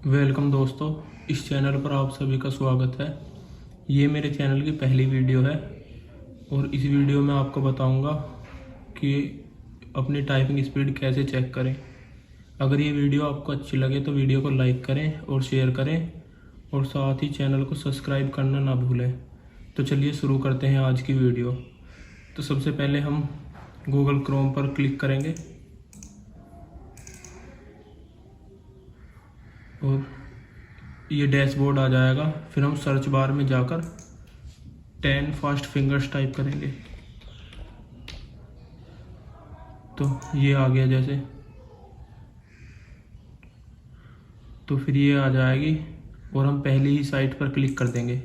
Welcome दोस्तों, इस channel पर आप सभी का स्वागत है। ये मेरे चैनल की पहली वीडियो है और इस वीडियो में आपको बताऊंगा कि अपनी टाइपिंग स्पीड कैसे चेक करें। अगर ये वीडियो आपको अच्छी लगे तो वीडियो को लाइक करें और शेयर करें और साथ ही चैनल को सब्सक्राइब करना ना भूलें। तो चलिए शुरू करते हैं आज की वीडियो। तो सबसे पहले हम गूगल क्रोम पर क्लिक करेंगे और ये डैशबोर्ड आ जाएगा। फिर हम सर्च बार में जाकर 10 फास्ट फिंगर्स टाइप करेंगे तो ये आ गया जैसे, तो फिर ये आ जाएगी और हम पहली ही साइट पर क्लिक कर देंगे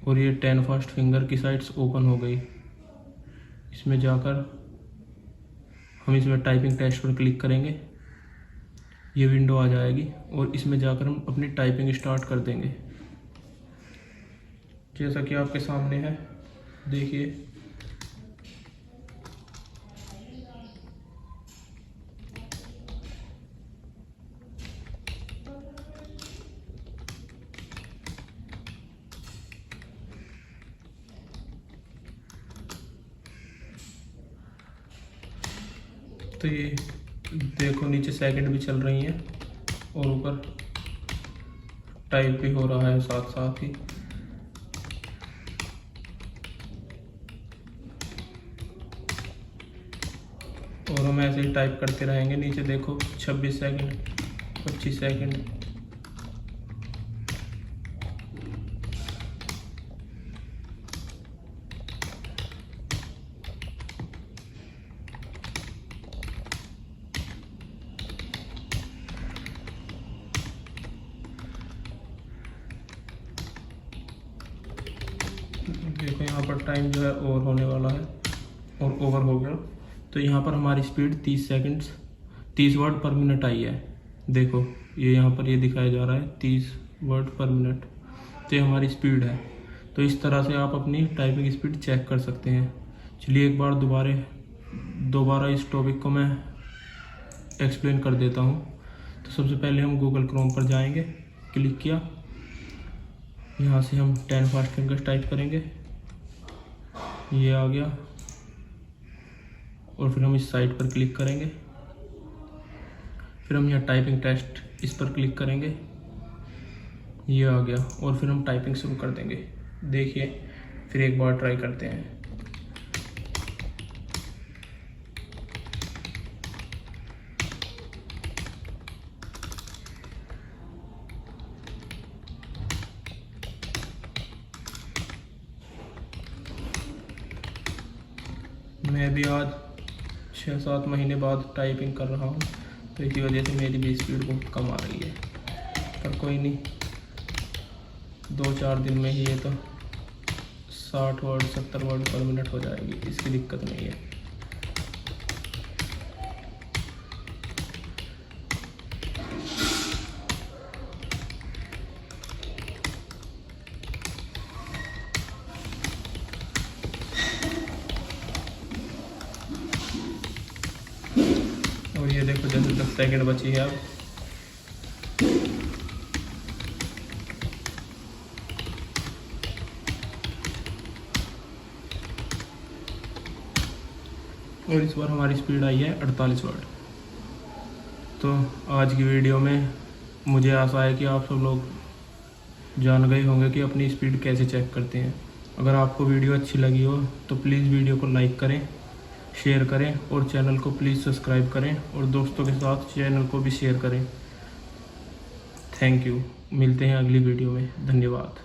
और ये 10 फास्ट फिंगर की साइट्स ओपन हो गई। इसमें जाकर हम इसमें टाइपिंग टेस्ट पर क्लिक करेंगे, ये विंडो आ जाएगी और इसमें जाकर हम अपनी टाइपिंग स्टार्ट कर देंगे। जैसा कि आपके सामने है, देखिए तो ये देखो नीचे सेकंड भी चल रही हैं और ऊपर टाइप भी हो रहा है साथ साथ ही। और हम ऐसे ही टाइप करते रहेंगे। नीचे देखो 26 सेकंड, 25 सेकंड, देखो यहाँ पर टाइम जो है ओवर होने वाला है और ओवर हो गया। तो यहाँ पर हमारी स्पीड 30 वर्ड पर मिनट आई है। देखो ये यहाँ पर ये दिखाया जा रहा है 30 वर्ड पर मिनट, तो ये हमारी स्पीड है। तो इस तरह से आप अपनी टाइपिंग स्पीड चेक कर सकते हैं। चलिए एक बार दोबारा इस टॉपिक को मैं एक्सप्लेन कर देता हूँ। तो सबसे पहले हम गूगल क्रोम पर जाएंगे, क्लिक किया, यहाँ से हम 10 फास्ट फिंगर्स टाइप करेंगे, ये आ गया और फिर हम इस साइट पर क्लिक करेंगे। फिर हम यहाँ टाइपिंग टेस्ट इस पर क्लिक करेंगे, ये आ गया और फिर हम टाइपिंग शुरू कर देंगे। देखिए फिर एक बार ट्राई करते हैं। मैं भी आज 6-7 महीने बाद टाइपिंग कर रहा हूँ, तो इसी वजह से मेरी भी स्पीड बहुत कम आ रही है। पर कोई नहीं, 2-4 दिन में ही ये तो 60 वर्ड 70 वर्ड पर मिनट हो जाएगी, इसकी दिक्कत नहीं है। और ये देखो जैसे 10 सेकंड बची है अब। और इस बार हमारी स्पीड आई है 48 वर्ड। तो आज की वीडियो में मुझे आशा है कि आप सब लोग जान गए होंगे कि अपनी स्पीड कैसे चेक करते हैं। अगर आपको वीडियो अच्छी लगी हो तो प्लीज़ वीडियो को लाइक करें, शेयर करें और चैनल को प्लीज़ सब्सक्राइब करें और दोस्तों के साथ चैनल को भी शेयर करें। Thank you. मिलते हैं अगली वीडियो में। धन्यवाद।